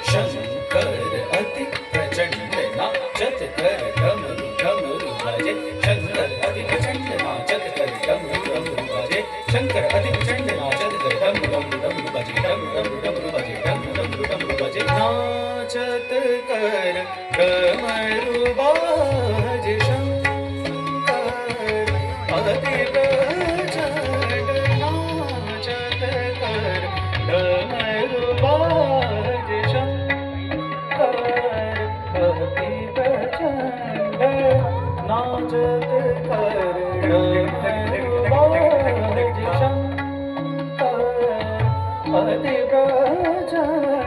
शंकर अति प्रचंड नाचत कर डमरू डमरू बाजे शंकर अति प्रचंड नाचत कर डमरू डमरू बाजे शंकर अति प्रचंड नाचत कर डमरू डमरू डमरू बाजे डमरू डमरू डमरू बाजे डमरू डमरू डमरू बाजे नाचत कर डमरू बाजे शंकर अति प्रचंड नाचत कर डमरू बाजे शंकर अति प्रचंड नाचत कर डमरू बाजे शंकर अति प्रचंड